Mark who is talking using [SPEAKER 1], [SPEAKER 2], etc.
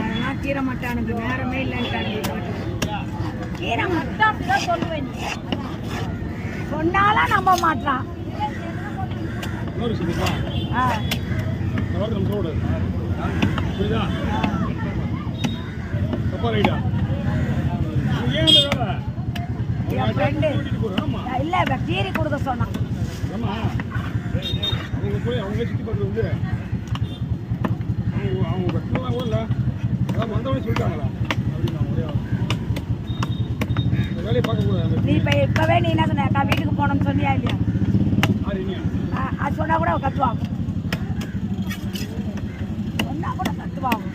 [SPEAKER 1] அதெல்லாம் கீரை மட்டானுக்கு நேரமே இல்லைன்னு கீரை மட்டும் அப்படிதான் சொல்லுவேன். சொன்னாலும் நம்ப மாட்டான். என் ஃப்ரெண்டு இல்லை கீரை கொடுக்க சொன்னான். நீ இப்பவே நீ என்ன சொன்ன வீட்டுக்கு போனோம்னு சொன்னியா இல்லையா? அது சொன்னா கூட கத்துவாங்க. சொன்னா கூட கத்துவாங்க.